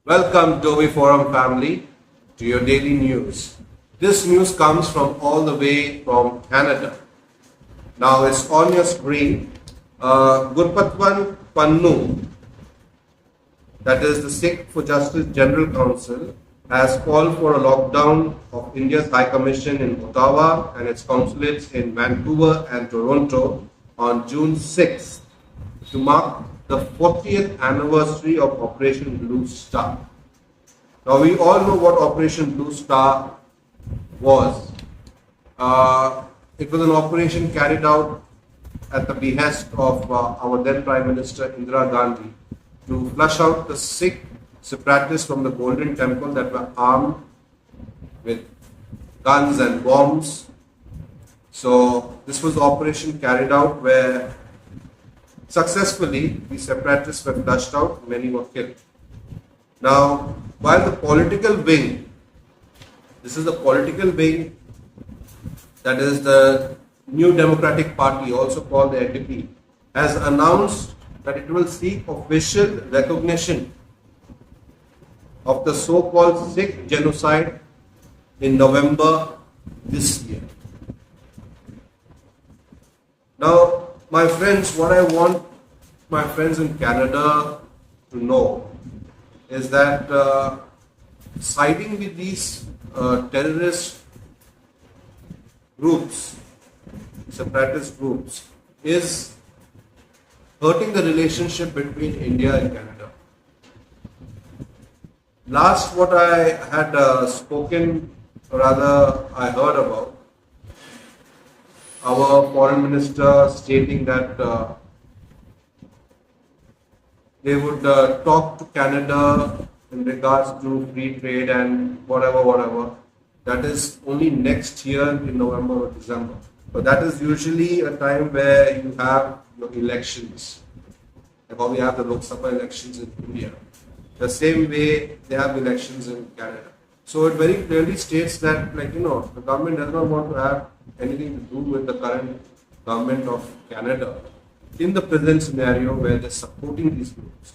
Welcome, Dovii Forum family, to your daily news. This news comes from all the way from Canada. Now it's on your screen. Gurpatwan Pannu, that is the Sikh for Justice General Council, has called for a lockdown of India's High Commission in Ottawa and its consulates in Vancouver and Toronto on June 6th to mark the 40th anniversary of Operation Blue Star. Now we all know what Operation Blue Star was. It was an operation carried out at the behest of our then Prime Minister Indira Gandhi to flush out the Sikh separatists from the Golden Temple that were armed with guns and bombs. So this was the operation carried out where successfully the separatists were flushed out, many were killed. Now, while the political wing, this is the political wing, that is the New Democratic Party, also called the NDP, has announced that it will seek official recognition of the so-called Sikh genocide in November this year. Now, my friends, what I want my friends in Canada to know is that siding with these terrorist groups, separatist groups, is hurting the relationship between India and Canada. Last what I had spoken, or rather I heard about, our foreign minister stating that they would talk to Canada in regards to free trade and whatever. That is only next year in November or December. But that is usually a time where you have elections. Like how we have the Lok Sabha elections in India. The same way they have elections in Canada. So it very clearly states that, the government does not want to have anything to do with the current government of Canada in the present scenario where they're supporting these groups.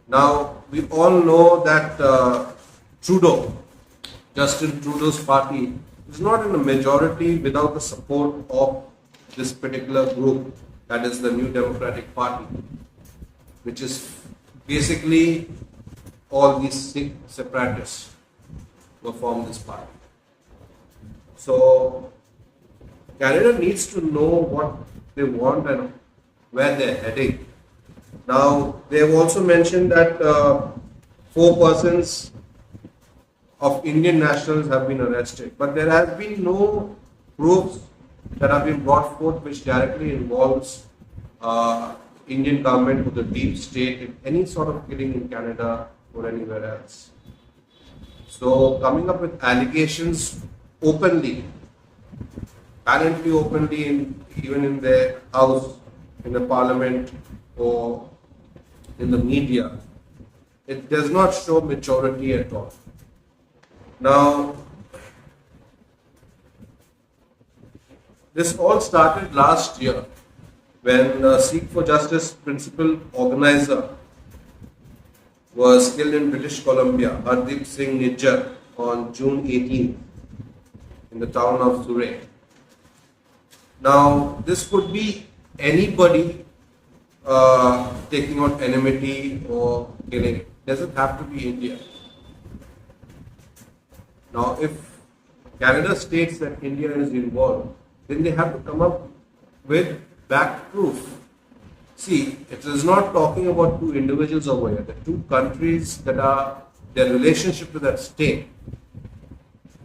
Now, we all know that Justin Trudeau's party, is not in a majority without the support of this particular group, that is the New Democratic Party, which is basically all these Sikh separatists who form this party. So, Canada needs to know what they want and where they're heading. Now, they have also mentioned that 4 persons of Indian nationals have been arrested, but there has been no proofs that have been brought forth which directly involves Indian government or the deep state in any sort of killing in Canada or anywhere else. So, coming up with allegations openly, apparently openly, even in their house, in the parliament, or in the media, it does not show maturity at all. Now, this all started last year when the Sikh for Justice principal organizer was killed in British Columbia, Hardeep Singh Nijjar, on June 18th in the town of Surrey. Now, this could be anybody taking on enmity or killing. It doesn't have to be India. Now, if Canada states that India is involved, then they have to come up with back proof. See, it is not talking about two individuals over here. The two countries that are, their relationship to that state,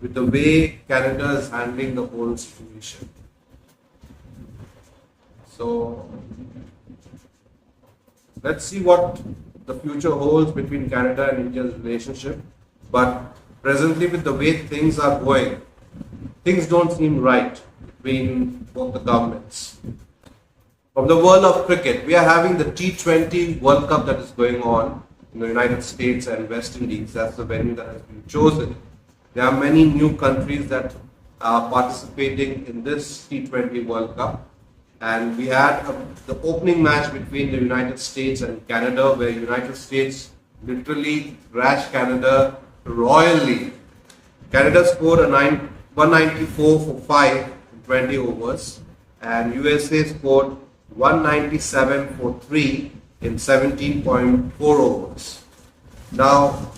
with the way Canada is handling the whole situation. So, let's see what the future holds between Canada and India's relationship. But presently, with the way things are going, things don't seem right between both the governments. From the world of cricket, we are having the T20 World Cup that is going on in the United States and West Indies. That's the venue that has been chosen. There are many new countries that are participating in this T20 World Cup. And we had the opening match between the United States and Canada, where United States literally thrashed Canada royally. Canada scored 194 for 5 in 20 overs, and USA scored 197 for 3 in 17.4 overs. Now,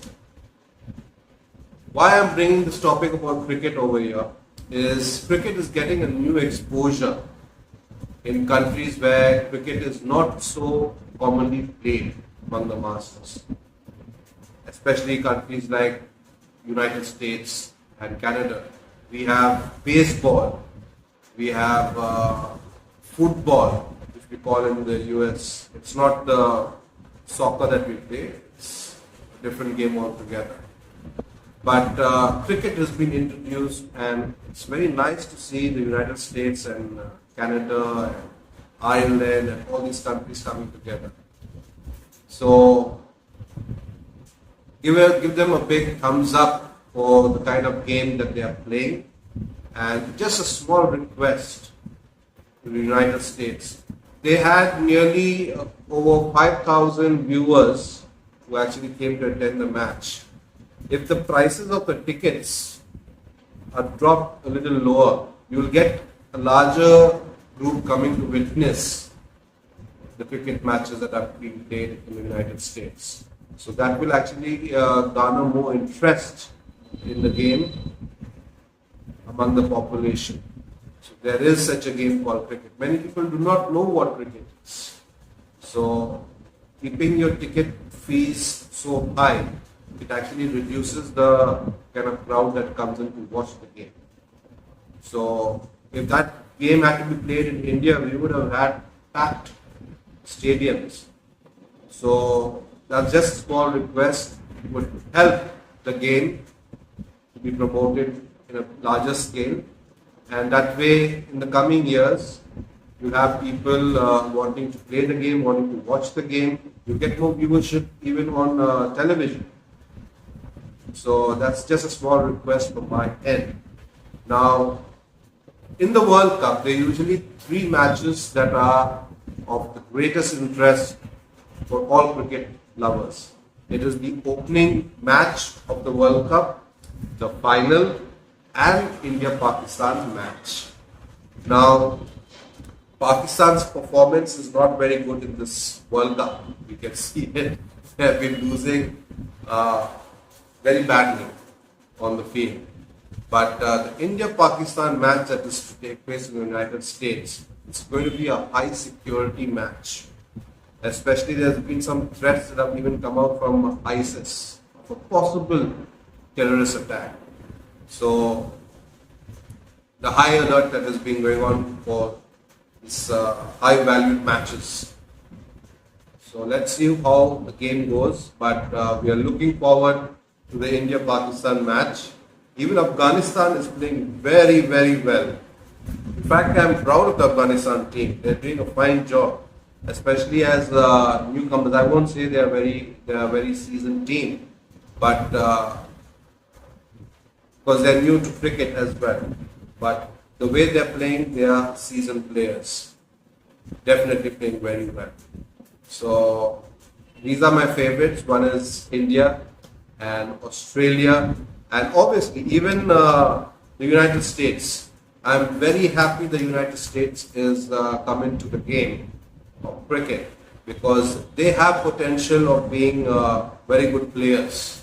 why I'm bringing this topic about cricket over here is cricket is getting a new exposure in countries where cricket is not so commonly played among the masses, especially countries like United States and Canada. We have baseball, we have football, which we call in the US. It's not the soccer that we play, it's a different game altogether. But cricket has been introduced, and it's very nice to see the United States and Canada and Ireland and all these countries coming together. So give them a big thumbs up for the kind of game that they are playing. And just a small request to the United States. They had nearly over 5,000 viewers who actually came to attend the match. If the prices of the tickets are dropped a little lower, you will get a larger group coming to witness the cricket matches that are being played in the United States. So that will actually garner more interest in the game among the population. So there is such a game called cricket. Many people do not know what cricket is. So keeping your ticket fees so high, it actually reduces the kind of crowd that comes in to watch the game. So if that game had to be played in India, we would have had packed stadiums. So that's just a small request. It would help the game to be promoted in a larger scale, and that way in the coming years you have people wanting to play the game, wanting to watch the game. You get more viewership even on television. So that's just a small request from my end. Now, in the World Cup, there are usually 3 matches that are of the greatest interest for all cricket lovers. It is the opening match of the World Cup, the final, and India-Pakistan match. Now, Pakistan's performance is not very good in this World Cup. We can see it. They have been losing very badly on the field. But the India-Pakistan match that is to take place in the United States, it's going to be a high security match. Especially there's been some threats that have even come out from ISIS of a possible terrorist attack. So the high alert that has been going on for these high valued matches. So let's see how the game goes, but we are looking forward to the India-Pakistan match. Even Afghanistan is playing very, very well. In fact, I'm proud of the Afghanistan team. They're doing a fine job, especially as newcomers. I won't say they are a very seasoned team, but because they're new to cricket as well. But the way they're playing, they are seasoned players. Definitely playing very well. So these are my favorites. One is India and Australia, and obviously even the United States. I'm very happy the United States is coming to the game of cricket because they have potential of being very good players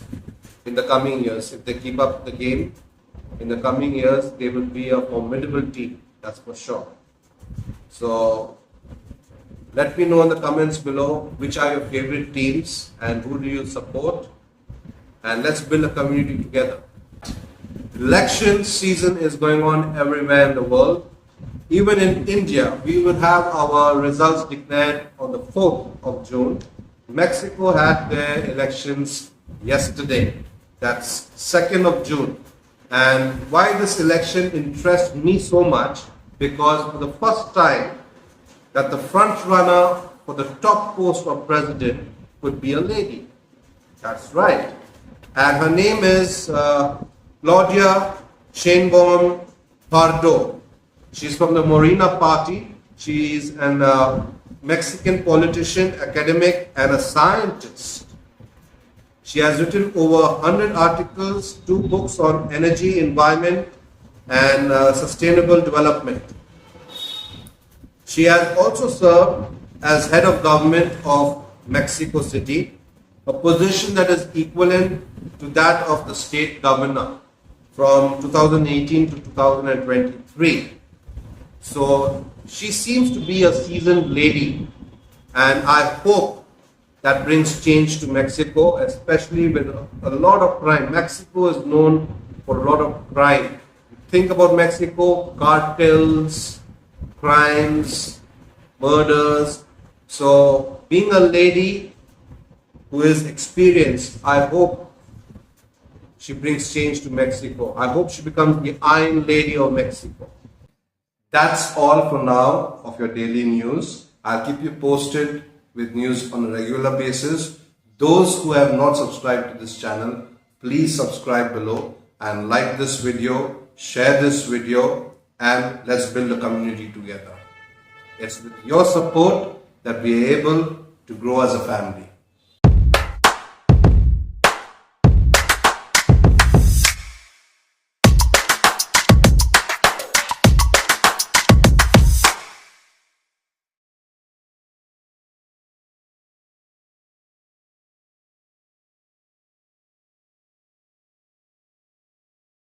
in the coming years. If they keep up the game, in the coming years they will be a formidable team, that's for sure. So let me know in the comments below which are your favorite teams and who do you support, and let's build a community together. Election season is going on everywhere in the world. Even in India, we will have our results declared on the 4th of June. Mexico had their elections yesterday. That's 2nd of June. And why this election interests me so much? Because for the first time that the front runner for the top post of president could be a lady. That's right. And her name is Claudia Sheinbaum Pardo. She's from the Morena party. She's a Mexican politician, academic, and a scientist. She has written over 100 articles, 2 books on energy, environment, and sustainable development. She has also served as head of government of Mexico City, a position that is equivalent to that of the state governor from 2018 to 2023. So she seems to be a seasoned lady, and I hope that brings change to Mexico, especially with a lot of crime. Mexico is known for a lot of crime. Think about Mexico, cartels, crimes, murders. So being a lady who is experienced, I hope she brings change to Mexico. I hope she becomes the Iron Lady of Mexico. That's all for now of your daily news. I'll keep you posted with news on a regular basis. Those who have not subscribed to this channel, please subscribe below and like this video, share this video, and let's build a community together. It's with your support that we are able to grow as a family.